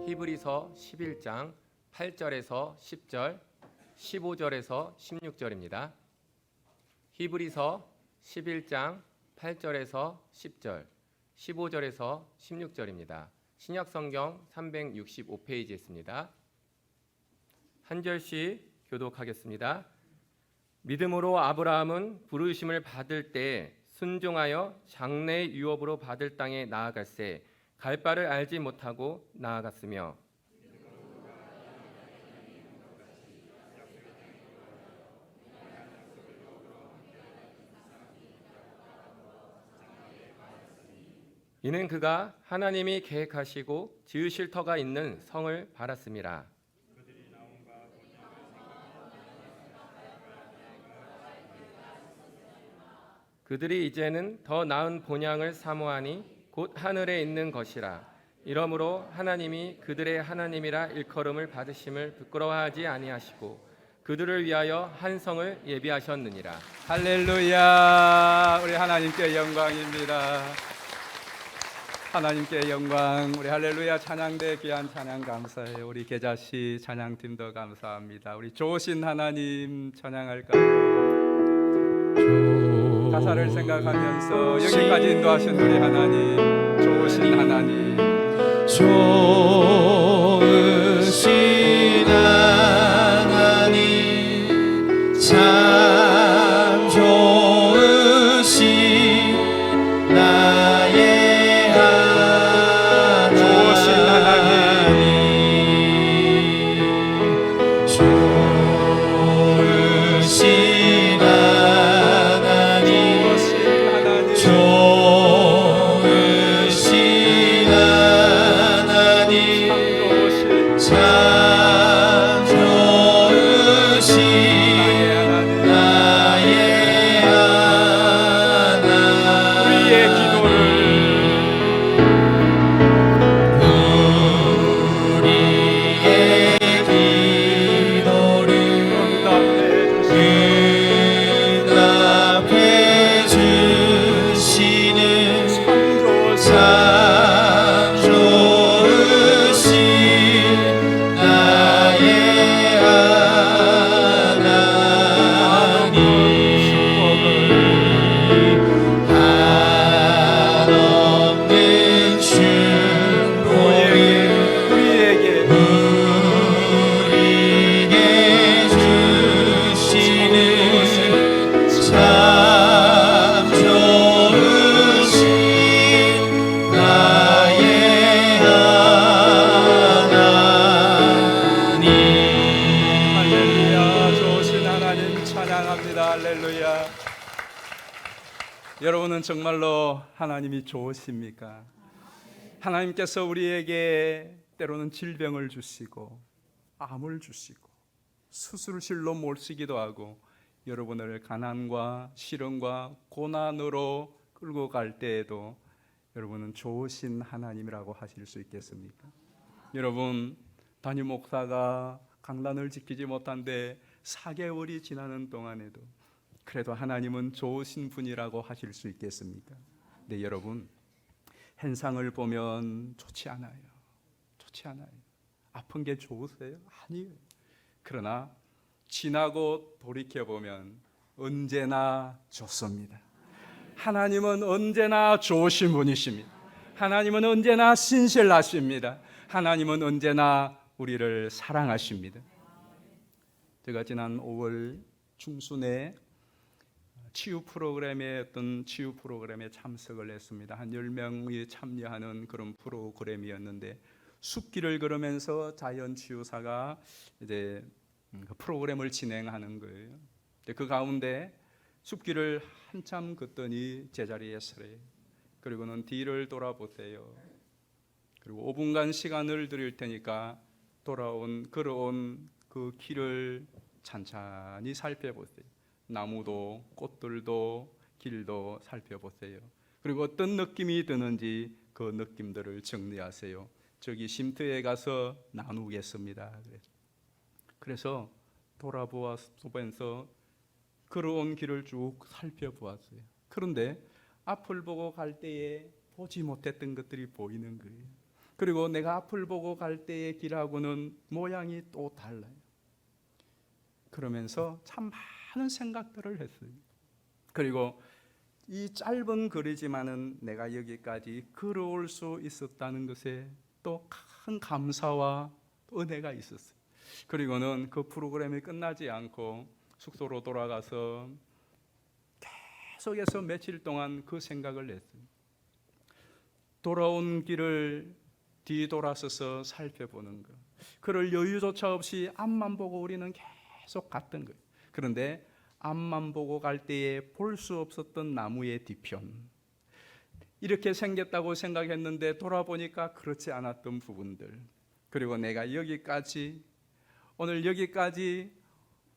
히브리서 11장 8절에서 10절, 15절에서 16절입니다. 히브리서 11장 8절에서 10절, 15절에서 16절입니다. 신약성경 365페이지에 있습니다. 한 절씩 교독하겠습니다. 믿음으로 아브라함은 부르심을 받을 때 순종하여 장래의 유업으로 받을 땅에 나아갈새 갈 바를 알지 못하고 나아갔으며 이는 그가 하나님이 계획하시고 지으실 터가 있는 성을 바랐습니다. 그들이 이제는 더 나은 본향을 사모하니 곧 하늘에 있는 것이라. 이러므로 하나님이 그들의 하나님이라 일컬음을 받으심을 부끄러워하지 아니하시고 그들을 위하여 한 성을 예비하셨느니라. 할렐루야. 우리 하나님께 영광입니다. 하나님께 영광. 우리 할렐루야 찬양대 귀한 찬양 감사해요. 우리 계자씨 찬양팀도 감사합니다. 우리 좋으신 하나님 찬양할까요? 가사를 생각하면서 여기까지 인도하신 우리 하나님, 좋으신 하나님, 좋으신 하나님, 참 좋으신 나의 하나님, 좋으신 하나님, 좋으신 하나님, 좋으신 하나님, 참 좋으신 나의 하나님, 우리의 기도를 응답해 주시는 참 좋으신 나의 하나님, 한없는 축복을 우리에게 주시는 참 좋으신 나의 하나님. 할렐루야. 좋으신 하나님 찬양합니다. 할렐루야. 여러분은 정말로 하나님이 좋으십니까? 하나님께서 우리에게 때로는 질병을 주시고 암을 주시고 수술실로 몰시기도 하고 여러분을 가난과 시련과 고난으로 끌고 갈 때에도 여러분은 좋으신 하나님이라고 하실 수 있겠습니까? 여러분, 담임 목사가 강단을 지키지 못한데 4개월이 지나는 동안에도 그래도 하나님은 좋으신 분이라고 하실 수 있겠습니까? 네, 여러분, 현상을 보면 좋지 않아요. 좋지 않아요. 아픈 게 좋으세요? 아니에요. 그러나 지나고 돌이켜보면 언제나 좋습니다. 하나님은 언제나 좋으신 분이십니다. 하나님은 언제나 신실하십니다. 하나님은 언제나 우리를 사랑하십니다. 제가 지난 5월 중순에 치유 프로그램에 참석을 했습니다. 한 10명이 참여하는 그런 프로그램이었는데 숲길을 걸으면서 자연치유사가 이제 그 프로그램을 진행하는 거예요. 그 가운데 숲길을 한참 걷더니 제자리에 서래요. 그리고는 뒤를 돌아보세요. 그리고 5분간 시간을 드릴 테니까 걸어온 그 길을 찬찬히 살펴보세요. 나무도 꽃들도 길도 살펴보세요. 그리고 어떤 느낌이 드는지 그 느낌들을 정리하세요. 저기 쉼터에 가서 나누겠습니다. 그래서 돌아보면서 걸어온 길을 쭉 살펴보았어요. 그런데 앞을 보고 갈 때에 보지 못했던 것들이 보이는 거예요. 그리고 내가 앞을 보고 갈 때의 길하고는 모양이 또 달라요. 그러면서 참 많은 생각들을 했어요. 그리고 이 짧은 거리지만은 내가 여기까지 걸어올 수 있었다는 것에 또 큰 감사와 은혜가 있었어요. 그리고는 그 프로그램이 끝나지 않고 숙소로 돌아가서 계속해서 며칠 동안 그 생각을 했어요. 돌아온 길을 뒤돌아서서 살펴보는 것, 그럴 여유조차 없이 앞만 보고 우리는 계속 갔던 거예요. 그런데 앞만 보고 갈 때에 볼 수 없었던 나무의 뒤편, 이렇게 생겼다고 생각했는데 돌아보니까 그렇지 않았던 부분들, 그리고 내가 여기까지, 오늘 여기까지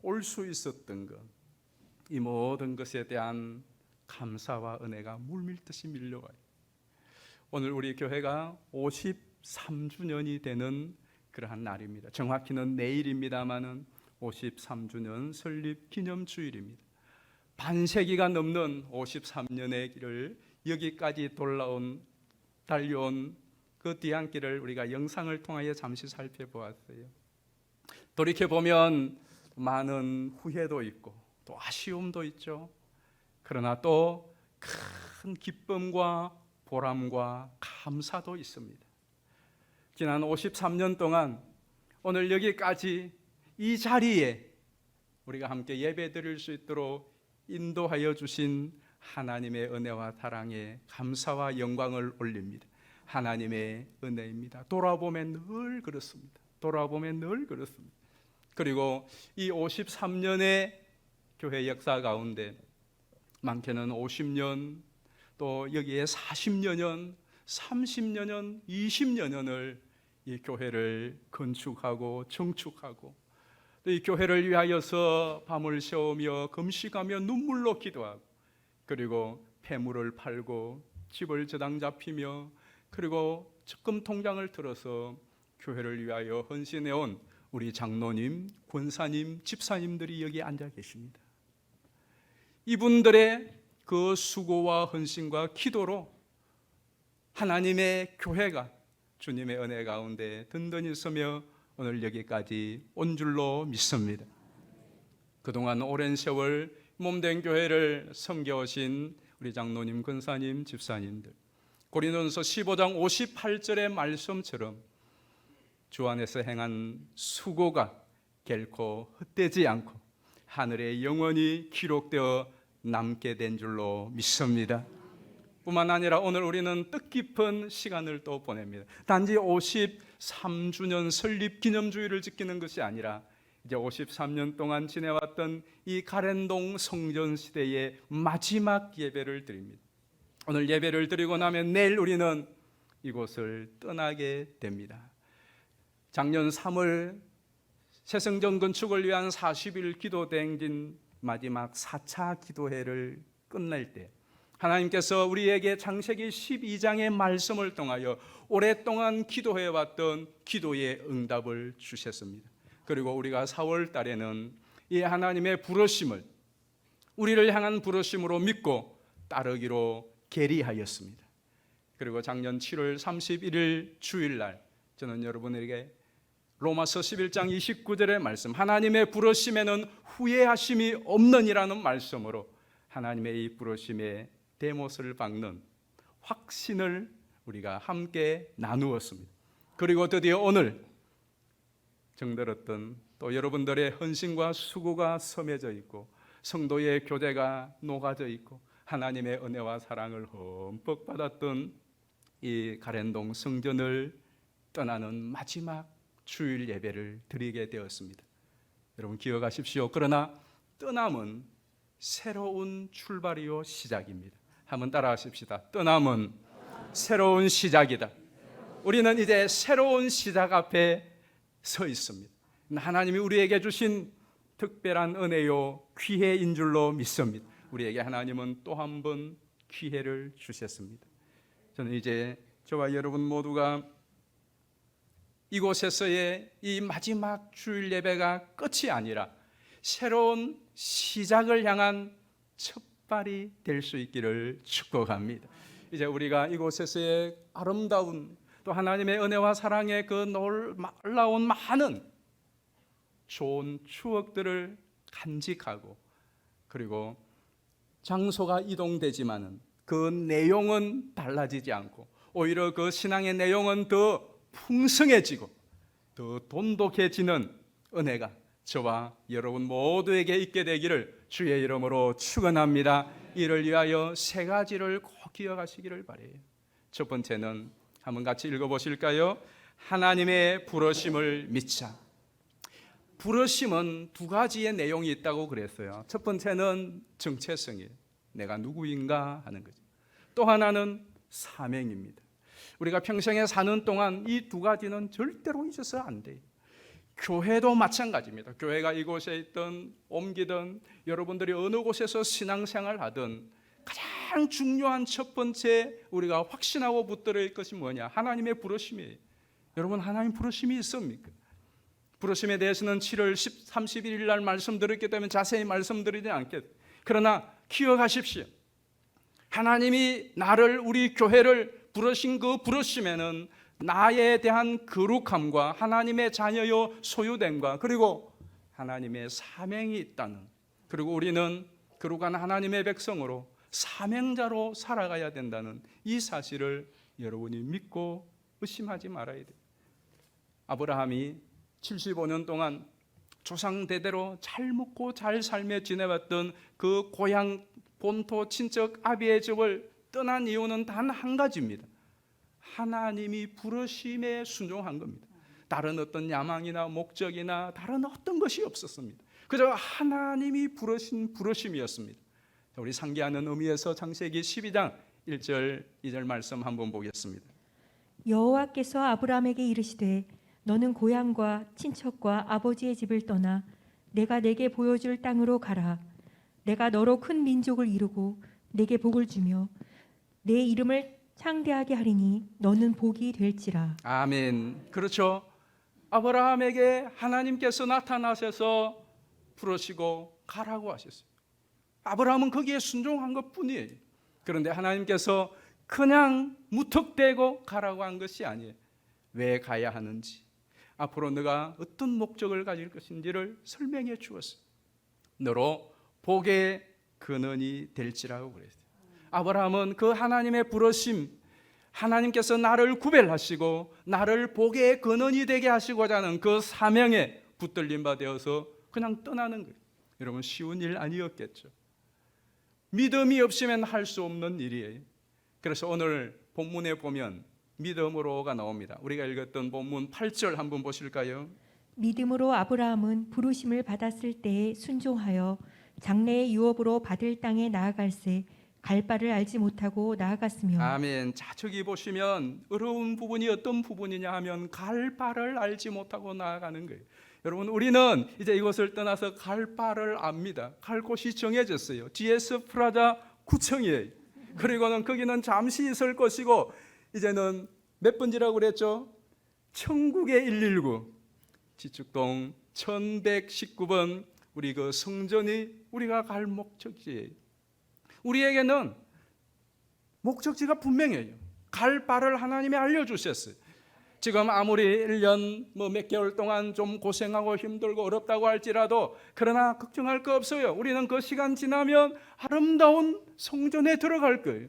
올 수 있었던 것, 이 모든 것에 대한 감사와 은혜가 물밀듯이 밀려와요. 오늘 우리 교회가 53주년이 되는 그러한 날입니다. 정확히는 내일입니다마는 53주년 설립 기념주일입니다. 반세기가 넘는 53년의 길을 여기까지 달려온 그 뒤안길을 우리가 영상을 통하여 잠시 살펴보았어요. 돌이켜보면 많은 후회도 있고 또 아쉬움도 있죠. 그러나 또 큰 기쁨과 보람과 감사도 있습니다. 지난 53년 동안 오늘 여기까지 이 자리에 우리가 함께 예배 드릴 수 있도록 인도하여 주신 하나님의 은혜와 사랑에 감사와 영광을 올립니다. 하나님의 은혜입니다. 돌아보면 늘 그렇습니다. 돌아보면 늘 그렇습니다. 그리고 이 53년의 교회 역사 가운데 많게는 50년, 또 여기에 40여년, 30여년, 20여년을 이 교회를 건축하고 정축하고 또 이 교회를 위하여서 밤을 새우며 금식하며 눈물로 기도하고, 그리고 폐물을 팔고 집을 저당 잡히며, 그리고 적금 통장을 들어서 교회를 위하여 헌신해온 우리 장로님, 권사님, 집사님들이 여기 앉아 계십니다. 이분들의 그 수고와 헌신과 기도로 하나님의 교회가 주님의 은혜 가운데 든든히 서며 오늘 여기까지 온 줄로 믿습니다. 그동안 오랜 세월 몸된 교회를 섬겨오신 우리 장로님, 권사님, 집사님들, 고린도전서 15장 58절의 말씀처럼 주 안에서 행한 수고가 결코 헛되지 않고 하늘에 영원히 기록되어 남게 된 줄로 믿습니다. 뿐만 아니라 오늘 우리는 뜻깊은 시간을 또 보냅니다. 단지 53주년 설립 기념주의를 지키는 것이 아니라 이제 53년 동안 지내왔던 이 가렌동 성전 시대의 마지막 예배를 드립니다. 오늘 예배를 드리고 나면 내일 우리는 이곳을 떠나게 됩니다. 작년 3월 새성전 건축을 위한 40일 기도 대행진 마지막 4차 기도회를 끝낼 때 하나님께서 우리에게 창세기 12장의 말씀을 통하여 오랫동안 기도해왔던 기도의 응답을 주셨습니다. 그리고 우리가 4월 달에는 이 하나님의 부르심을, 우리를 향한 부르심으로 믿고 따르기로 계리하였습니다. 그리고 작년 7월 31일 주일날 저는 여러분에게 로마서 11장 29절의 말씀, 하나님의 부르심에는 후회하심이 없느니라는 말씀으로 하나님의 이 부르심에 대못을 박는 확신을 우리가 함께 나누었습니다. 그리고 드디어 오늘 정들었던 또 여러분들의 헌신과 수고가 섬해져 있고 성도의 교제가 녹아져 있고 하나님의 은혜와 사랑을 흠뻑 받았던 이 가렌동 성전을 떠나는 마지막 주일 예배를 드리게 되었습니다. 여러분 기억하십시오. 그러나 떠남은 새로운 출발이요 시작입니다. 한번 따라하십시다. 떠남은 새로운 시작이다. 우리는 이제 새로운 시작 앞에 서 있습니다. 하나님이 우리에게 주신 특별한 은혜요 기회인 줄로 믿습니다. 우리에게 하나님은 또 한 번 기회를 주셨습니다. 저는 이제 저와 여러분 모두가 이곳에서의 이 마지막 주일 예배가 끝이 아니라 새로운 시작을 향한 첫발이 될 수 있기를 축복합니다. 이제 우리가 이곳에서의 아름다운 또 하나님의 은혜와 사랑의 그 놀라운 많은 좋은 추억들을 간직하고, 그리고 장소가 이동되지만은 그 내용은 달라지지 않고 오히려 그 신앙의 내용은 더 풍성해지고 더 돈독해지는 은혜가 저와 여러분 모두에게 있게 되기를 주의 이름으로 축원합니다. 이를 위하여 세 가지를 꼭 기억하시기를 바라요. 첫 번째는 한번 같이 읽어보실까요? 하나님의 부르심을 믿자. 부르심은 두 가지의 내용이 있다고 그랬어요. 첫 번째는 정체성이에요. 내가 누구인가 하는 거죠. 또 하나는 사명입니다. 우리가 평생에 사는 동안 이 두 가지는 절대로 잊어서 안 돼요. 교회도 마찬가지입니다. 교회가 이곳에 있든 옮기든 여러분들이 어느 곳에서 신앙생활 하든 가장 중요한 첫 번째 우리가 확신하고 붙들어야 할 것이 뭐냐? 하나님의 부르심이에요. 여러분, 하나님 부르심이 있습니까? 부르심에 대해서는 7월 31일 날 말씀드렸기 때문에 자세히 말씀드리지 않겠습니다. 그러나 기억하십시오. 하나님이 나를, 우리 교회를 부르신 그 부르심에는 나에 대한 거룩함과 하나님의 자녀요 소유됨과 그리고 하나님의 사명이 있다는, 그리고 우리는 거룩한 하나님의 백성으로 사명자로 살아가야 된다는 이 사실을 여러분이 믿고 의심하지 말아야 돼요. 아브라함이 75년 동안 조상 대대로 잘 먹고 잘 살며 지내왔던 그 고향 본토 친척 아비의 집을 떠난 이유는 단 한 가지입니다. 하나님이 부르심에 순종한 겁니다. 다른 어떤 야망이나 목적이나 다른 어떤 것이 없었습니다. 그저 하나님이 부르신 부르심이었습니다. 우리 상기하는 의미에서 창세기 12장 1절 2절 말씀 한번 보겠습니다. 여호와께서 아브라함에게 이르시되 너는 고향과 친척과 아버지의 집을 떠나 내가 내게 보여줄 땅으로 가라. 내가 너로 큰 민족을 이루고 내게 복을 주며 내 이름을 창대하게 하리니 너는 복이 될지라. 아멘. 그렇죠. 아브라함에게 하나님께서 나타나셔서 부르시고 가라고 하셨어요. 아브라함은 거기에 순종한 것뿐이에요. 그런데 하나님께서 그냥 무턱대고 가라고 한 것이 아니에요. 왜 가야 하는지, 앞으로 네가 어떤 목적을 가질 것인지를 설명해 주었어요. 너로 복의 근원이 될지라고 그랬어요. 아브라함은 그 하나님의 부르심, 하나님께서 나를 구별하시고 나를 복의 근원이 되게 하시고자 하는 그 사명에 붙들림 바 되어서 그냥 떠나는 거예요. 여러분, 쉬운 일 아니었겠죠. 믿음이 없으면 할 수 없는 일이에요. 그래서 오늘 본문에 보면 믿음으로가 나옵니다. 우리가 읽었던 본문 8절 한번 보실까요? 믿음으로 아브라함은 부르심을 받았을 때에 순종하여 장래의 유업으로 받을 땅에 나아갈새 갈 바를 알지 못하고 나아갔으며. 아멘. 자, 저기 보시면 어려운 부분이 어떤 부분이냐 하면 갈 바를 알지 못하고 나아가는 거예요. 여러분, 우리는 이제 이곳을 떠나서 갈 바를 압니다. 갈 곳이 정해졌어요. GS 프라자 구청이에요. 그리고는 거기는 잠시 있을 것이고, 이제는 몇 번지라고 그랬죠? 천국의 119 지축동 1119번 우리 그 성전이 우리가 갈 목적지예요. 우리에게는 목적지가 분명해요. 갈 바를 하나님이 알려주셨어요. 지금 아무리 1년 몇 개월 동안 좀 고생하고 힘들고 어렵다고 할지라도 그러나 걱정할 거 없어요. 우리는 그 시간 지나면 아름다운 성전에 들어갈 거예요.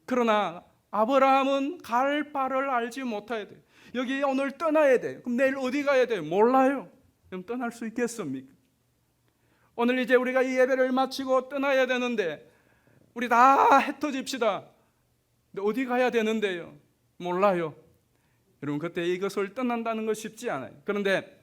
그러나 아브라함은 갈 바를 알지 못해야 돼요. 여기 오늘 떠나야 돼요. 그럼 내일 어디 가야 돼요? 몰라요. 그럼 떠날 수 있겠습니까? 오늘 이제 우리가 이 예배를 마치고 떠나야 되는데 우리 다 흩어집시다. 근데 어디 가야 되는데요? 몰라요. 여러분, 그때 이것을 떠난다는 거 쉽지 않아요. 그런데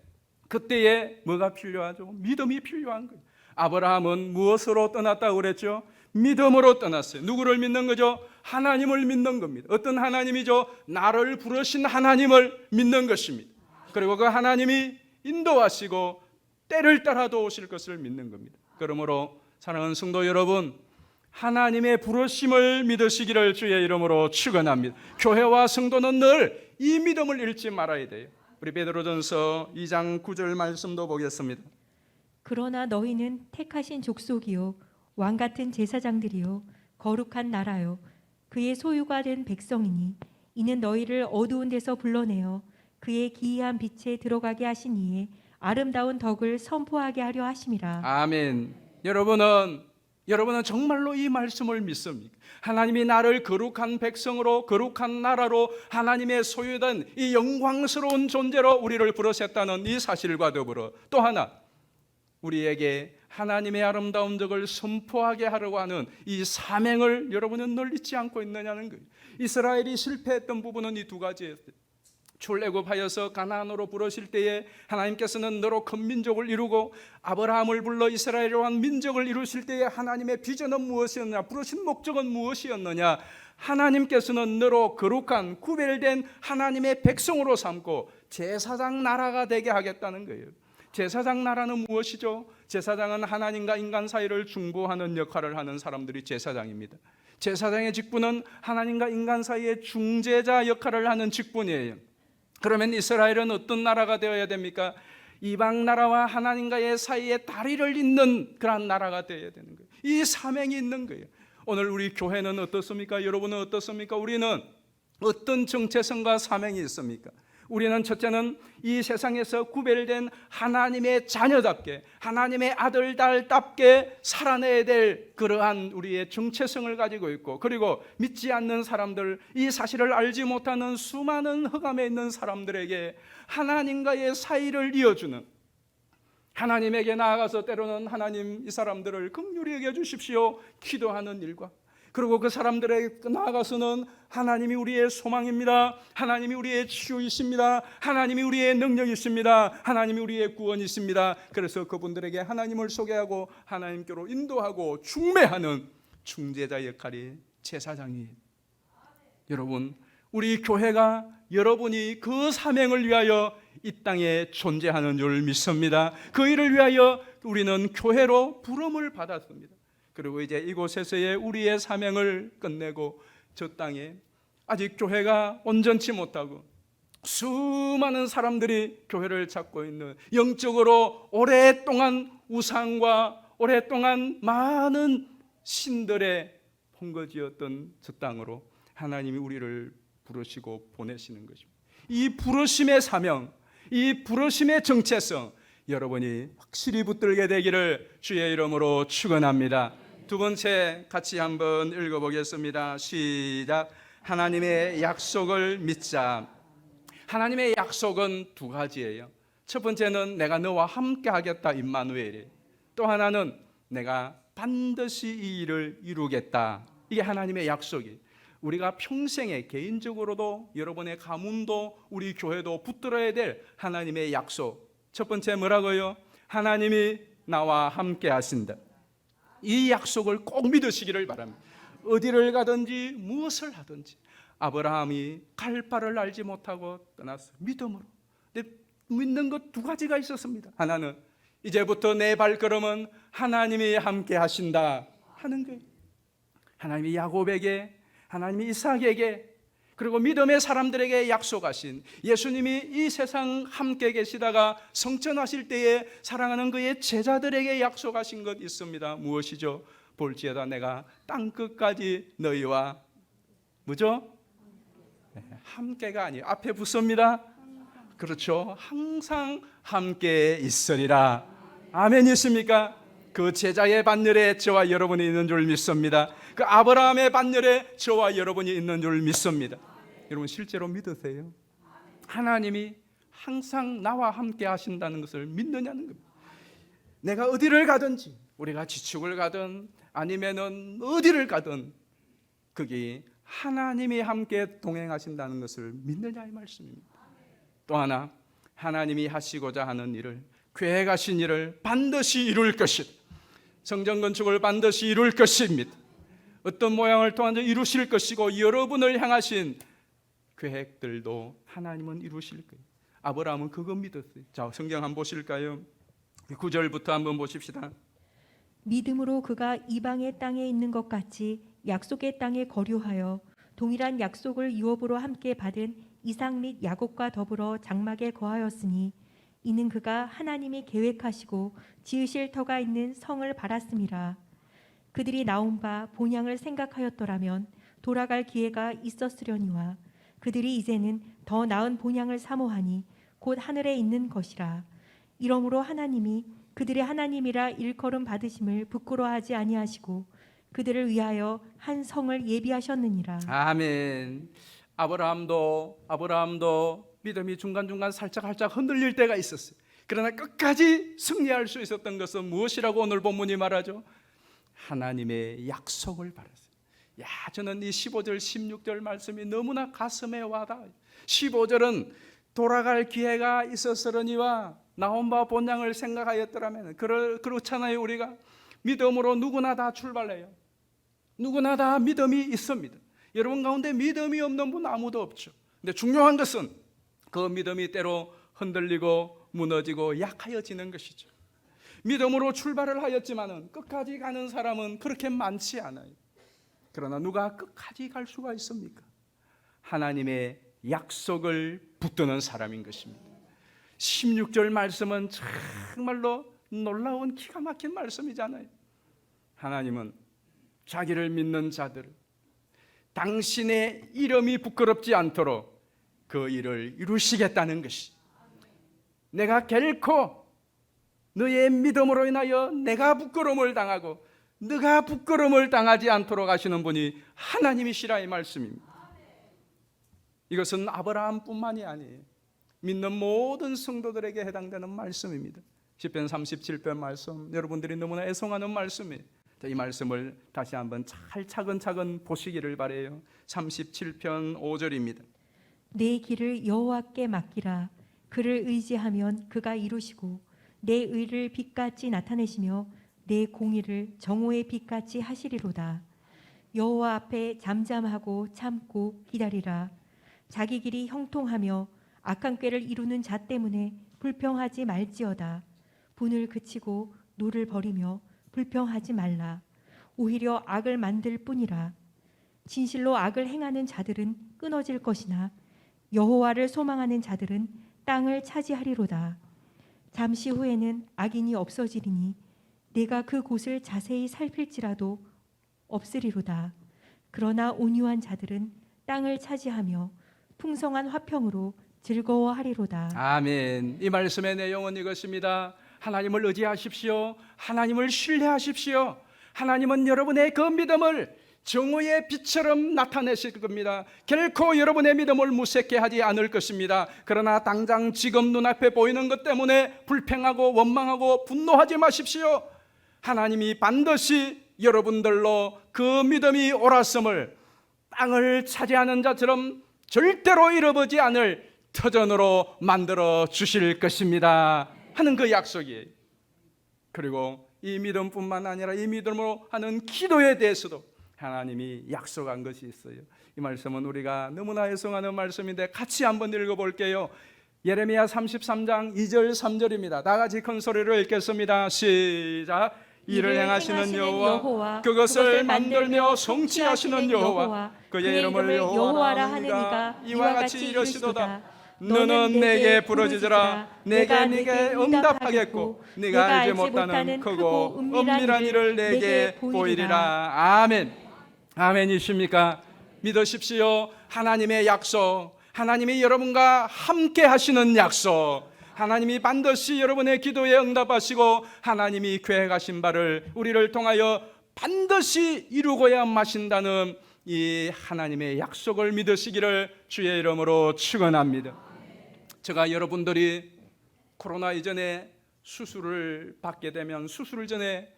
그때에 뭐가 필요하죠? 믿음이 필요한 거예요. 아브라함은 무엇으로 떠났다고 그랬죠? 믿음으로 떠났어요. 누구를 믿는 거죠? 하나님을 믿는 겁니다. 어떤 하나님이죠? 나를 부르신 하나님을 믿는 것입니다. 그리고 그 하나님이 인도하시고 때를 따라도 오실 것을 믿는 겁니다. 그러므로 사랑하는 성도 여러분, 하나님의 부르심을 믿으시기를 주의 이름으로 축원합니다. 교회와 성도는 늘 이 믿음을 잃지 말아야 돼요. 우리 베드로전서 2장 9절 말씀도 보겠습니다. 그러나 너희는 택하신 족속이요 왕 같은 제사장들이요 거룩한 나라요 그의 소유가 된 백성이니 이는 너희를 어두운 데서 불러내어 그의 기이한 빛에 들어가게 하신 이에 아름다운 덕을 선포하게 하려 하심이라. 아멘. 여러분은 정말로 이 말씀을 믿습니까? 하나님이 나를 거룩한 백성으로, 거룩한 나라로, 하나님의 소유된 이 영광스러운 존재로 우리를 부르셨다는 이 사실과 더불어 또 하나, 우리에게 하나님의 아름다운 덕을 선포하게 하려고 하는 이 사명을 여러분은 늘 잊지 않고 있느냐는 거예요. 이스라엘이 실패했던 부분은 이 두 가지였어요. 출애굽하여서 가나안으로 부르실 때에 하나님께서는 너로 큰 민족을 이루고, 아브라함을 불러 이스라엘로 한 민족을 이루실 때에 하나님의 비전은 무엇이었느냐, 부르신 목적은 무엇이었느냐, 하나님께서는 너로 거룩한 구별된 하나님의 백성으로 삼고 제사장 나라가 되게 하겠다는 거예요. 제사장 나라는 무엇이죠? 제사장은 하나님과 인간 사이를 중보하는 역할을 하는 사람들이 제사장입니다. 제사장의 직분은 하나님과 인간 사이의 중재자 역할을 하는 직분이에요. 그러면 이스라엘은 어떤 나라가 되어야 됩니까? 이방 나라와 하나님과의 사이에 다리를 잇는 그런 나라가 되어야 되는 거예요. 이 사명이 있는 거예요. 오늘 우리 교회는 어떻습니까? 여러분은 어떻습니까? 우리는 어떤 정체성과 사명이 있습니까? 우리는 첫째는 이 세상에서 구별된 하나님의 자녀답게, 하나님의 아들, 딸답게 살아내야 될 그러한 우리의 정체성을 가지고 있고, 그리고 믿지 않는 사람들, 이 사실을 알지 못하는 수많은 흑암에 있는 사람들에게 하나님과의 사이를 이어주는, 하나님에게 나아가서 때로는 하나님, 이 사람들을 긍휼히 여겨주십시오 기도하는 일과, 그리고 그 사람들에게 나아가서는 하나님이 우리의 소망입니다, 하나님이 우리의 치유이십니다, 하나님이 우리의 능력이십니다, 하나님이 우리의 구원이십니다. 그래서 그분들에게 하나님을 소개하고 하나님께로 인도하고 중매하는 중재자 역할이 제사장이에요. 여러분, 우리 교회가 여러분이 그 사명을 위하여 이 땅에 존재하는 줄 믿습니다. 그 일을 위하여 우리는 교회로 부름을 받았습니다. 그리고 이제 이곳에서의 우리의 사명을 끝내고 저 땅에 아직 교회가 온전치 못하고 수많은 사람들이 교회를 찾고 있는, 영적으로 오랫동안 우상과 오랫동안 많은 신들의 본거지였던 저 땅으로 하나님이 우리를 부르시고 보내시는 것입니다. 이 부르심의 사명, 이 부르심의 정체성, 여러분이 확실히 붙들게 되기를 주의 이름으로 축원합니다. 두 번째 같이 한번 읽어보겠습니다. 시작. 하나님의 약속을 믿자. 하나님의 약속은 두 가지예요. 첫 번째는 내가 너와 함께 하겠다, 임마누엘이. 또 하나는 내가 반드시 이 일을 이루겠다. 이게 하나님의 약속이. 우리가 평생에 개인적으로도 여러분의 가문도 우리 교회도 붙들어야 될 하나님의 약속. 첫 번째 뭐라고요? 하나님이 나와 함께 하신다. 이 약속을 꼭 믿으시기를 바랍니다. 어디를 가든지 무엇을 하든지. 아브라함이 갈 바를 알지 못하고 떠났어요. 믿음으로. 근데 믿는 것 두 가지가 있었습니다. 하나는 이제부터 내 발걸음은 하나님이 함께 하신다 하는 거예요. 하나님이 야곱에게, 하나님이 이삭에게, 그리고 믿음의 사람들에게 약속하신, 예수님이 이 세상 함께 계시다가 성천하실 때에 사랑하는 그의 제자들에게 약속하신 것 있습니다. 무엇이죠? 볼지어다 내가 땅끝까지 너희와 뭐죠? 함께가 아니에요. 앞에 붙습니다. 그렇죠. 항상 함께 있으리라. 아멘 있습니까? 그 제자의 반열에 저와 여러분이 있는 줄 믿습니다. 그 아브라함의 반열에 저와 여러분이 있는 줄 믿습니다. 여러분 실제로 믿으세요? 하나님이 항상 나와 함께 하신다는 것을 믿느냐는 겁니다. 내가 어디를 가든지, 우리가 지축을 가든 아니면은 어디를 가든 거기 하나님이 함께 동행하신다는 것을 믿느냐 이 말씀입니다. 또 하나, 하나님이 하시고자 하는 일을, 계획하신 일을 반드시 이룰 것이다. 성전 건축을 반드시 이룰 것입니다. 어떤 모양을 통해서 이루실 것이고, 여러분을 향하신 계획들도 하나님은 이루실 거예요. 아브라함은 그거 믿었어요. 자, 성경 한번 보실까요? 9절부터 한번 보십시다. 믿음으로 그가 이방의 땅에 있는 것 같이 약속의 땅에 거류하여 동일한 약속을 유업으로 함께 받은 이삭 및 야곱과 더불어 장막에 거하였으니 이는 그가 하나님이 계획하시고 지으실 터가 있는 성을 바랐음이라. 그들이 나온 바 본향을 생각하였더라면 돌아갈 기회가 있었으려니와 그들이 이제는 더 나은 본향을 사모하니 곧 하늘에 있는 것이라. 이러므로 하나님이 그들의 하나님이라 일컬음 받으심을 부끄러워하지 아니하시고 그들을 위하여 한 성을 예비하셨느니라. 아멘. 아브라함도 믿음이 중간중간 살짝 흔들릴 때가 있었어요. 그러나 끝까지 승리할 수 있었던 것은 무엇이라고 오늘 본문이 말하죠? 하나님의 약속을 받았어요. 야, 저는 이 15절 16절 말씀이 너무나 가슴에 와닿아요. 15절은 돌아갈 기회가 있었으려니와 나온 바 본향을 생각하였더라면, 그렇잖아요. 우리가 믿음으로 누구나 다 출발해요. 누구나 다 믿음이 있습니다. 여러분 가운데 믿음이 없는 분 아무도 없죠. 근데 중요한 것은 그 믿음이 때로 흔들리고 무너지고 약하여지는 것이죠. 믿음으로 출발을 하였지만은 끝까지 가는 사람은 그렇게 많지 않아요. 그러나 누가 끝까지 갈 수가 있습니까? 하나님의 약속을 붙드는 사람인 것입니다. 16절 말씀은 정말로 놀라운 기가 막힌 말씀이잖아요. 하나님은 자기를 믿는 자들, 당신의 이름이 부끄럽지 않도록 그 일을 이루시겠다는 것이, 내가 결코 너의 믿음으로 인하여 내가 부끄러움을 당하고 네가 부끄러움을 당하지 않도록 하시는 분이 하나님이시라 이 말씀입니다. 이것은 아브라함뿐만이 아니에요. 믿는 모든 성도들에게 해당되는 말씀입니다. 시편 37편 말씀, 여러분들이 너무나 애송하는 말씀이에요. 이 말씀을 다시 한번 잘 차근차근 보시기를 바라요. 37편 5절입니다. 내 길을 여호와께 맡기라. 그를 의지하면 그가 이루시고 내 의를 빛같이 나타내시며 내 공의를 정오의 빛같이 하시리로다. 여호와 앞에 잠잠하고 참고 기다리라. 자기 길이 형통하며 악한 꾀를 이루는 자 때문에 불평하지 말지어다. 분을 그치고 노를 버리며 불평하지 말라. 오히려 악을 만들 뿐이라. 진실로 악을 행하는 자들은 끊어질 것이나 여호와를 소망하는 자들은 땅을 차지하리로다. 잠시 후에는 악인이 없어지리니 내가 그 곳을 자세히 살필지라도 없으리로다. 그러나 온유한 자들은 땅을 차지하며 풍성한 화평으로 즐거워하리로다. 아멘. 이 말씀의 내용은 이것입니다. 하나님을 의지하십시오. 하나님을 신뢰하십시오. 하나님은 여러분의 그 믿음을 정오의 빛처럼 나타내실 겁니다. 결코 여러분의 믿음을 무색해 하지 않을 것입니다. 그러나 당장 지금 눈앞에 보이는 것 때문에 불평하고 원망하고 분노하지 마십시오. 하나님이 반드시 여러분들로 그 믿음이 옳았음을 땅을 차지하는 자처럼 절대로 잃어버리지 않을 터전으로 만들어 주실 것입니다 하는 그 약속이에요. 그리고 이 믿음뿐만 아니라 이 믿음으로 하는 기도에 대해서도 하나님이 약속한 것이 있어요. 이 말씀은 우리가 너무나 애송하는 말씀인데 같이 한번 읽어볼게요. 예레미야 33장 2절 3절입니다. 다 같이 큰 소리로 읽겠습니다. 시작. 이를 행하시는 여호와, 그것을 만들며 성취하시는 여호와, 그의 이름을 여호와라 하는 이가 이와 같이 이르시도다. 너는 내게 부르짖으라. 내가 네게 응답하겠고 네가 알지 못하는 크고 은밀한 일을 내게 보이리라. 아멘. 아멘이십니까? 믿으십시오. 하나님의 약속, 하나님이 여러분과 함께 하시는 약속, 하나님이 반드시 여러분의 기도에 응답하시고 하나님이 계획하신 바를 우리를 통하여 반드시 이루고야 마신다는 이 하나님의 약속을 믿으시기를 주의 이름으로 축원합니다. 제가 여러분들이 코로나 이전에 수술을 받게 되면 수술 전에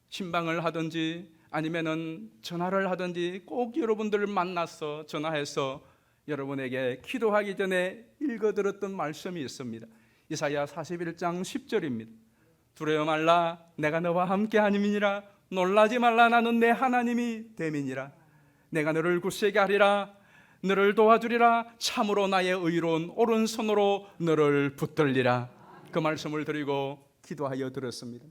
신방을 하든지 아니면은 전화를 하든지 꼭 여러분들을 만나서 전화해서 여러분에게 기도하기 전에 읽어드렸던 말씀이 있습니다. 이사야 41장 10절입니다. 두려워 말라, 내가 너와 함께 하님이니라. 놀라지 말라, 나는 내 하나님이 됨이니라. 내가 너를 굳세게 하리라. 너를 도와주리라. 참으로 나의 의로운 오른손으로 너를 붙들리라. 그 말씀을 드리고 기도하여 드렸습니다.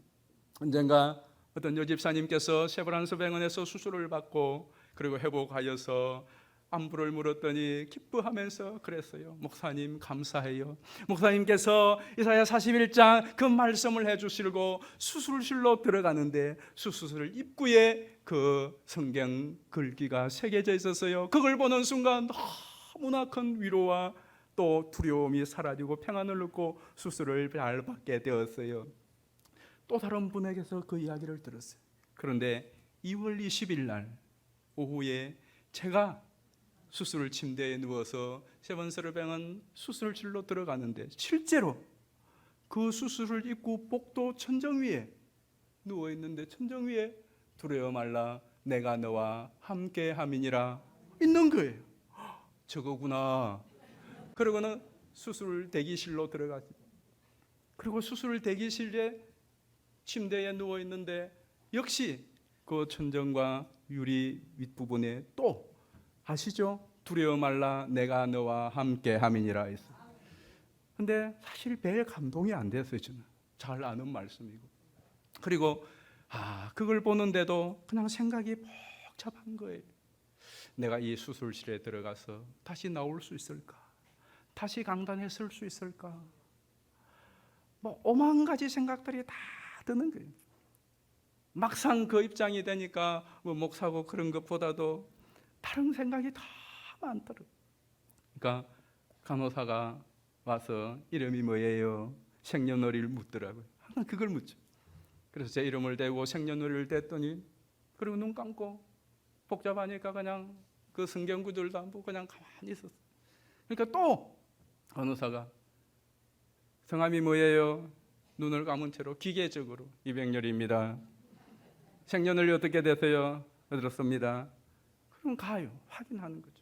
언젠가 어떤 여집사님께서 세브란스 병원에서 수술을 받고 그리고 회복하여서 안부를 물었더니 기뻐하면서 그랬어요. 목사님 감사해요. 목사님께서 이사야 41장 그 말씀을 해주시고 수술실로 들어가는데 수술실 입구에 그 성경 글귀가 새겨져 있었어요. 그걸 보는 순간 너무나 큰 위로와 또 두려움이 사라지고 평안을 얻고 수술을 잘 받게 되었어요. 또 다른 분에게서 그 이야기를 들었어요. 그런데 2월 20일 날 오후에 제가 수술 침대에 누워서 세번스르병원 수술실로 들어가는데 실제로 그 수술을 입고 복도 천정 위에 누워 있는데 천정 위에 두려워 말라 내가 너와 함께 함이니라 있는 거예요. 저거구나. 그러고는 수술 대기실로 들어가지. 그리고 수술 대기실에 침대에 누워 있는데 역시 그 천정과 유리 윗부분에 또 아시죠? 두려워 말라 내가 너와 함께 함이니라 했어요. 근데 사실 별 감동이 안 됐어요. 저는 잘 아는 말씀이고. 그리고 그걸 보는데도 그냥 생각이 복잡한 거예요. 내가 이 수술실에 들어가서 다시 나올 수 있을까? 다시 강단에 설 수 있을까? 뭐 오만 가지 생각들이 다 드는 거예요. 막상 그 입장이 되니까 뭐 목사고 그런 것보다도 다른 생각이 다 많더라고요. 그러니까 간호사가 와서 이름이 뭐예요? 생년월일을 묻더라고요. 항상 그걸 묻죠. 그래서 제 이름을 대고 생년월일을 댔더니 그리고 눈 감고 복잡하니까 그냥 그 성경 구절도 안 보고 그냥 가만히 있었어요. 그러니까 또 간호사가 성함이 뭐예요? 눈을 감은 채로 기계적으로 200년입니다. 생년월일 어떻게 되세요? 들었습니다. 그럼 가요. 확인하는 거죠.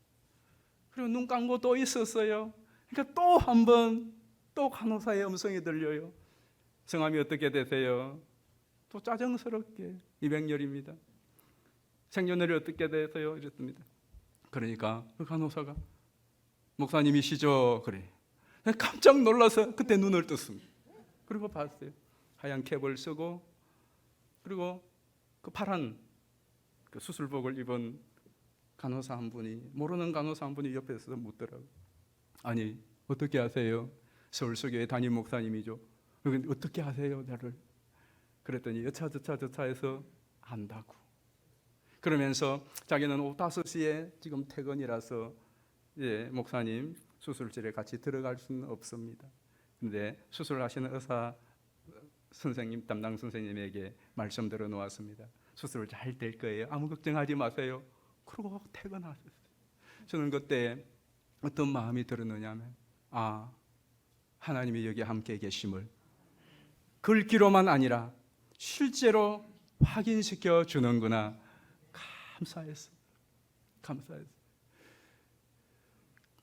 그리고 눈 감고 또 있었어요. 그러니까 또 한 번 또 간호사의 음성이 들려요. 성함이 어떻게 되세요? 또 짜증스럽게 200년입니다. 생년월일 어떻게 되세요? 이랬습니다. 그러니까 그 간호사가 목사님이시죠? 그래. 깜짝 놀라서 그때 눈을 떴습니다. 그리고 봤어요. 하얀 캡을 쓰고 그리고 그 파란 그 수술복을 입은 간호사 한 분이 모르는 간호사 한 분이 옆에서 묻더라고요. 아니 어떻게 아세요? 서울서교회 담임 목사님이죠. 어떻게 아세요? 나를. 그랬더니 여차저차 해서 안다고. 그러면서 자기는 오후 5시에 지금 퇴근이라서 목사님 수술실에 같이 들어갈 수는 없습니다. 그런데 수술하시는 의사 선생님, 담당 선생님에게 말씀 들어 놓았습니다. 수술 잘 될 거예요. 아무 걱정하지 마세요. 그러고 퇴근하셨어요. 저는 그때 어떤 마음이 들었느냐면 하나님이 여기 함께 계심을 글귀로만 아니라 실제로 확인시켜 주는구나. 감사했어요.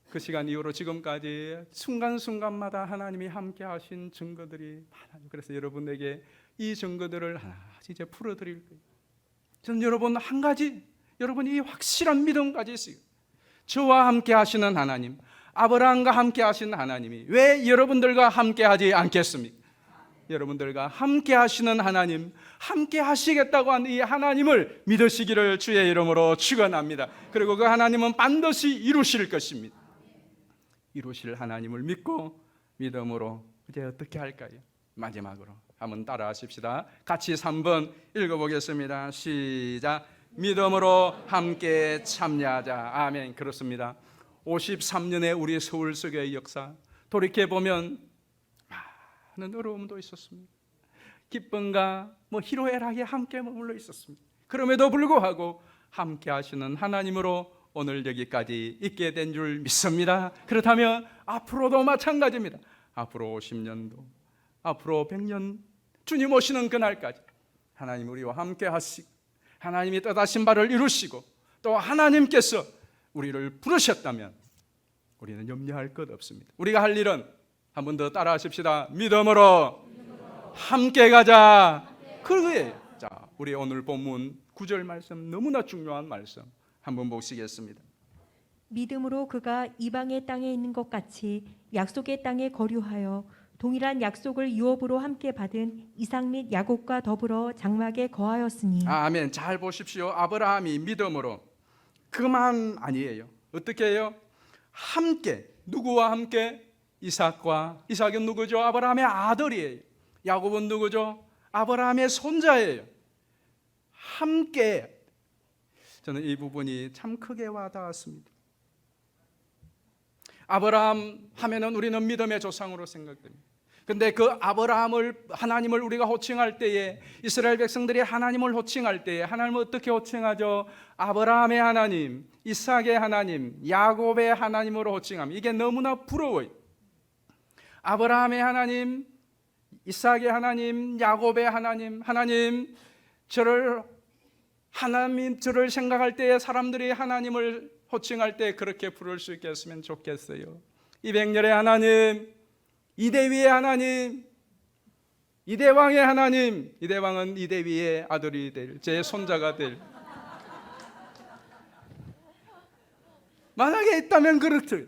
그 시간 이후로 지금까지 순간순간마다 하나님이 함께 하신 증거들이 많아요. 그래서 여러분에게 이 증거들을 하나씩 이제 풀어드릴 거예요. 저는 여러분 한 가지, 여러분이 이 확실한 믿음 가지세요. 저와 함께 하시는 하나님, 아브라함과 함께 하신 하나님이 왜 여러분들과 함께 하지 않겠습니까? 여러분들과 함께 하시는 하나님, 함께 하시겠다고 한 이 하나님을 믿으시기를 주의 이름으로 축원합니다. 그리고 그 하나님은 반드시 이루실 것입니다. 이루실 하나님을 믿고 믿음으로 이제 어떻게 할까요? 마지막으로 한번 따라하십시다. 같이 3번 읽어보겠습니다. 시작. 믿음으로 함께 참여하자. 아멘. 그렇습니다. 53년의 우리 서울서교의 역사 돌이켜보면 많은 어려움도 있었습니다. 기쁨과 희로애락에 함께 머물러 있었습니다. 그럼에도 불구하고 함께 하시는 하나님으로 오늘 여기까지 있게 된 줄 믿습니다. 그렇다면 앞으로도 마찬가지입니다. 앞으로 50년도, 앞으로 100년 주님 오시는 그날까지 하나님 우리와 함께 하시고 하나님이 뜻하신 바를 이루시고 또 하나님께서 우리를 부르셨다면 우리는 염려할 것 없습니다. 우리가 할 일은 한 번 더 따라 하십시다. 믿음으로 함께 가자. 그거예요. 자, 우리 오늘 본문 9절 말씀 너무나 중요한 말씀 한번 보시겠습니다. 믿음으로 그가 이방의 땅에 있는 것 같이 약속의 땅에 거류하여 동일한 약속을 유업으로 함께 받은 이삭 및 야곱과 더불어 장막에 거하였으니. 아멘. 잘 보십시오. 아브라함이 믿음으로 그만 아니에요. 어떻게 해요? 함께. 누구와 함께? 이삭과. 이삭은 누구죠? 아브라함의 아들이에요. 야곱은 누구죠? 아브라함의 손자예요. 함께. 저는 이 부분이 참 크게 와닿았습니다. 아브라함 하면은 우리는 믿음의 조상으로 생각됩니다. 근데 그 하나님을 우리가 호칭할 때에, 이스라엘 백성들이 하나님을 호칭할 때에 하나님을 어떻게 호칭하죠? 아브라함의 하나님, 이삭의 하나님, 야곱의 하나님으로 호칭합니다. 이게 너무나 부러워요. 아브라함의 하나님, 이삭의 하나님, 야곱의 하나님, 저를 생각할 때에 사람들이 하나님을 호칭할 때 그렇게 부를 수 있겠으면 좋겠어요. 이백년의 하나님, 이대위의 하나님, 이대왕의 하나님. 이대왕은 이대위의 아들이 될, 제 손자가 될. 만약에 있다면 그렇죠.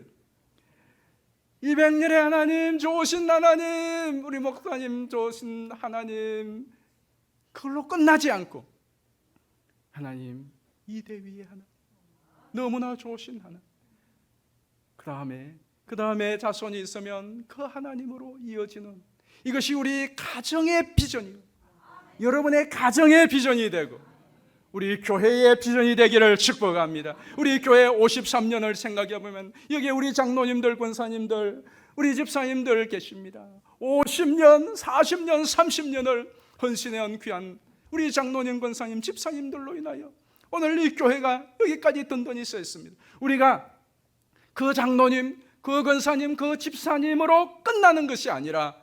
이백년의 하나님, 좋으신 하나님, 우리 목사님 좋으신 하나님, 그걸로 끝나지 않고 하나님, 이대위의 하나님, 너무나 좋으신 하나님. 그 다음에 자손이 있으면 그 하나님으로 이어지는, 이것이 우리 가정의 비전이요, 여러분의 가정의 비전이 되고 우리 교회의 비전이 되기를 축복합니다. 우리 교회 53년을 생각해 보면 여기에 우리 장로님들, 권사님들, 우리 집사님들 계십니다. 50년, 40년, 30년을 헌신해온 귀한 우리 장로님, 권사님, 집사님들로 인하여 오늘 이 교회가 여기까지 든든히 서 있습니다. 우리가 그 장로님, 그 권사님, 그 집사님으로 끝나는 것이 아니라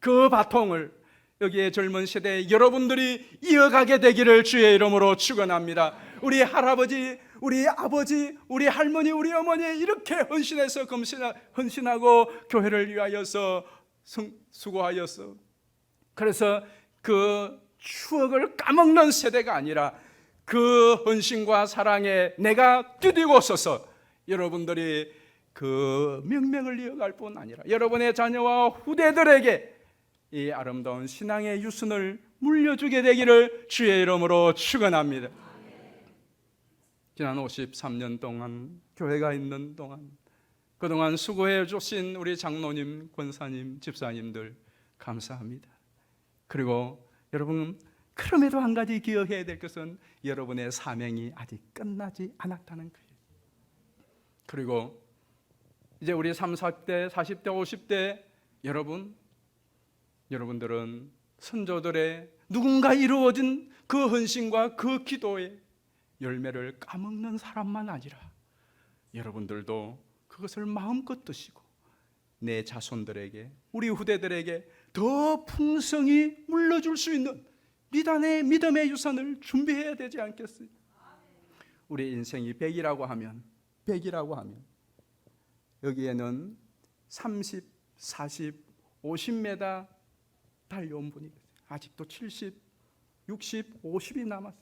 그 바통을 여기에 젊은 세대 여러분들이 이어가게 되기를 주의 이름으로 축원합니다. 우리 할아버지, 우리 아버지, 우리 할머니, 우리 어머니 이렇게 헌신해서 헌신하고 교회를 위하여서 수고하여서, 그래서 그 추억을 까먹는 세대가 아니라 그 헌신과 사랑에 내가 뛰디고 서서 여러분들이 그 명맥을 이어갈 뿐 아니라 여러분의 자녀와 후대들에게 이 아름다운 신앙의 유순을 물려주게 되기를 주의 이름으로 축원합니다. 지난 53년 동안 교회가 있는 동안 그동안 수고해 주신 우리 장로님, 권사님, 집사님들 감사합니다. 그리고 여러분, 그럼에도 한 가지 기억해야 될 것은 여러분의 사명이 아직 끝나지 않았다는 거예요. 그리고 이제 우리 30대, 40대, 50대 여러분들은 선조들의 누군가 이루어진 그 헌신과 그 기도의 열매를 까먹는 사람만 아니라 여러분들도 그것을 마음껏 드시고 내 자손들에게, 우리 후대들에게 더 풍성히 물려줄 수 있는 믿음의 유산을 준비해야 되지 않겠어요? 우리 인생이 100이라고 하면 여기에는 30, 40, 50m 달려온 분이 계세요. 아직도 70, 60, 50이 남았어요.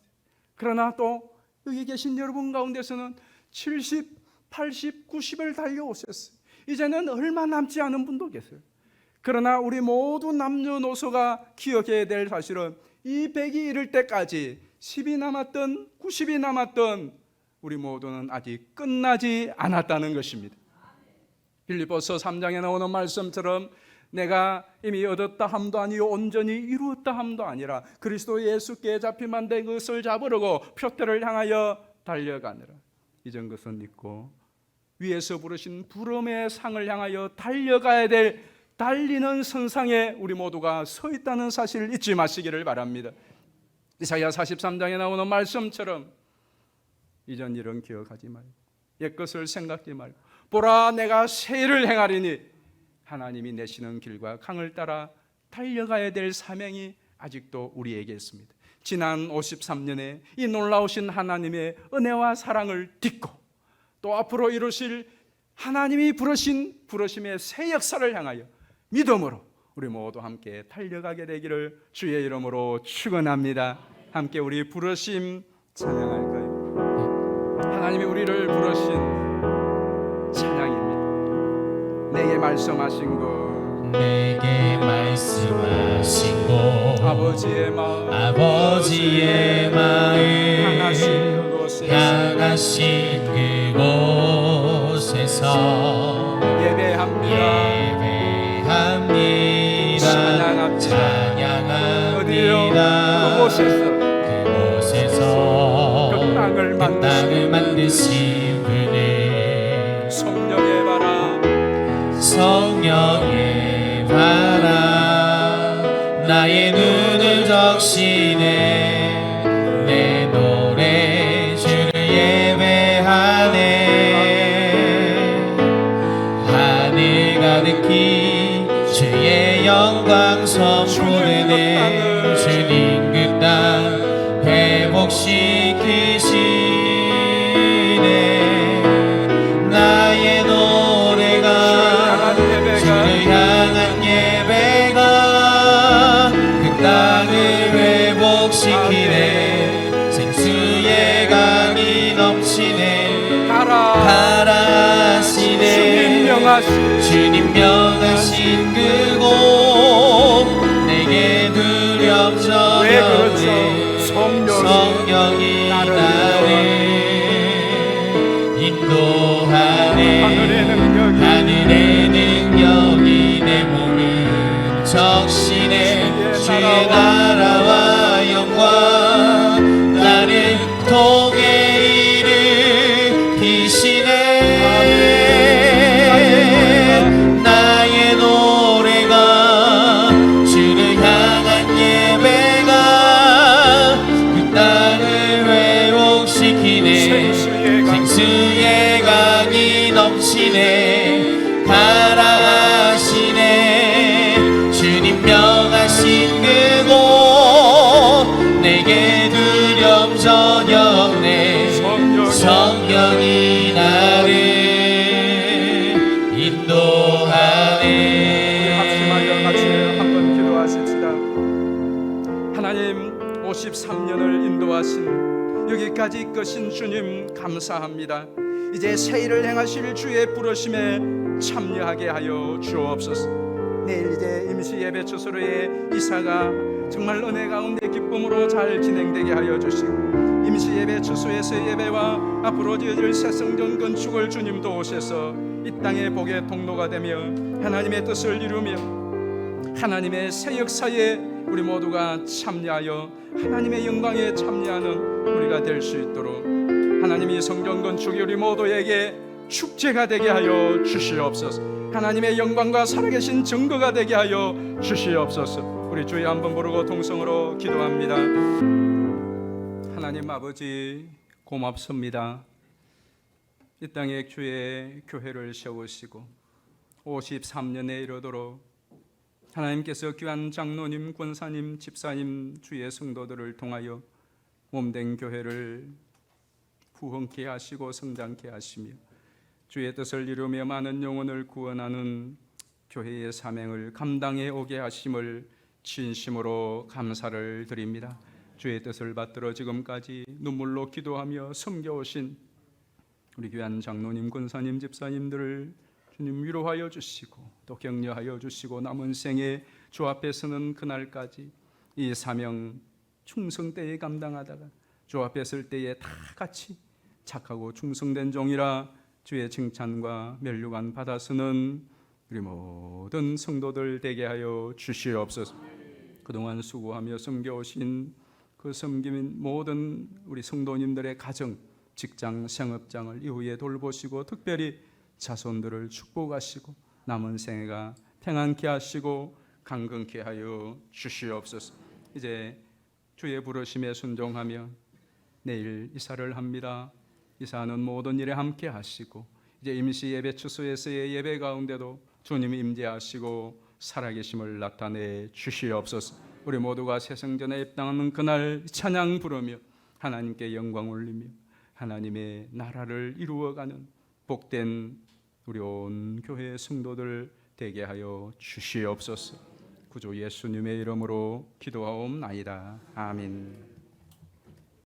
그러나 또 여기 계신 여러분 가운데서는 70, 80, 90을 달려오셨어요. 이제는 얼마 남지 않은 분도 계세요. 그러나 우리 모두 남녀노소가 기억해야 될 사실은 이 100이 이를 때까지 10이 남았던 90이 남았던 우리 모두는 아직 끝나지 않았다는 것입니다. 빌립보서 3장에 나오는 말씀처럼 내가 이미 얻었다 함도 아니요 온전히 이루었다 함도 아니라 그리스도 예수께 잡힌 된 것을 잡으려고 표대를 향하여 달려가느라 이전 것은 잊고 위에서 부르신 부름의 상을 향하여 달려가야 될 달리는 선상에 우리 모두가 서 있다는 사실을 잊지 마시기를 바랍니다. 이사야 43장에 나오는 말씀처럼 이전 일은 기억하지 말고 옛것을 생각지 말고 보라 내가 새 일을 행하리니 하나님이 내시는 길과 강을 따라 달려가야 될 사명이 아직도 우리에게 있습니다. 지난 53년에 이 놀라우신 하나님의 은혜와 사랑을 딛고 또 앞으로 이루실 하나님이 부르신 부르심의 새 역사를 향하여 믿음으로 우리 모두 함께 달려가게 되기를 주의 이름으로 축원합니다. 함께 우리 부르심 찬양할까요? 하나님이 우리를 부르신 찬양입니다. 내게 말씀하신 것, 내게 말씀하신 곳 아버지의 마음 향하신 그곳에서 예배합니다. 찬양합니다. 어디요? 그곳에서 그 땅을 만드신 분을 성령의 바람 성령의 바람 나의 눈을 적시네 내 노래 주를 예배하네 하늘 가득히 주의 영광 선포되네 주님 그 땅 회복시키시네 나의 노래가 주를 향한 예배가 그 땅을 회복시키네 생수의 강이 넘치네 가라시네 주님 명하신 그곳 내게 두렵져요 성령이 나를 인도하네 하늘의 능력이 내 몸을 적시네 주의 나라와 영광 나를 통해 일으키시네 나의 노래가 주를 향한 예배가 그 땅을 회복시키네 생수의 강이 넘치네 가라하시네 주님 명하신 그곳 내게 두려움 전혀 없네 성령이 나를 인도하네 합심하여 같이 한번 기도하십시다. 하나님 53년을 인도하신 여기까지 이끄신 주님 감사합니다. 이제 새 일을 행하실 주의 부르심에 참여하게 하여 주옵소서. 내일 이제 임시 예배 주소로의 이사가 정말 은혜 가운데 기쁨으로 잘 진행되게 하여 주시고 임시 예배 주소에서의 예배와 앞으로 지어질 새 성전 건축을 주님 도우셔서 이 땅의 복의 통로가 되며 하나님의 뜻을 이루며 하나님의 새 역사에 우리 모두가 참여하여 하나님의 영광에 참여하는 우리가 될 수 있도록 하나님이 성전 건축이 우리 모두에게 축제가 되게 하여 주시옵소서. 하나님의 영광과 살아계신 증거가 되게 하여 주시옵소서. 우리 주여 한번 부르고 동성으로 기도합니다. 하나님 아버지 고맙습니다. 이 땅에 주의 교회를 세우시고 53년에 이르도록 하나님께서 귀한 장로님, 권사님, 집사님, 주의 성도들을 통하여 몸된 교회를 부흥케 하시고 성장케 하시며 주의 뜻을 이루며 많은 영혼을 구원하는 교회의 사명을 감당해 오게 하심을 진심으로 감사를 드립니다. 주의 뜻을 받들어 지금까지 눈물로 기도하며 섬겨오신 우리 귀한 장로님, 권사님, 집사님들을 주님 위로하여 주시고 또 격려하여 주시고 남은 생에 주 앞에 서는 그날까지 이 사명 충성되이 감당하다가 주 앞에 설 때에 다 같이 착하고 충성된 종이라 주의 칭찬과 멸류관 받아서는 우리 모든 성도들 되게 하여 주시옵소서. 그동안 수고하며 섬겨오신 그 섬김인 모든 우리 성도님들의 가정, 직장, 생업장을 이후에 돌보시고 특별히 자손들을 축복하시고 남은 생애가 평안케 하시고 강건케 하여 주시옵소서. 이제 주의 부르심에 순종하며 내일 이사를 합니다. 이사하는 모든 일에 함께 하시고 이제 임시 예배 주소에서의 예배 가운데도 주님이 임재하시고 살아계심을 나타내 주시옵소서. 우리 모두가 새 성전에 입당하는 그날 찬양 부르며 하나님께 영광 올리며 하나님의 나라를 이루어가는 복된 우리 온 교회 성도들 되게 하여 주시옵소서. 구주 예수님의 이름으로 기도하옵나이다. 아멘.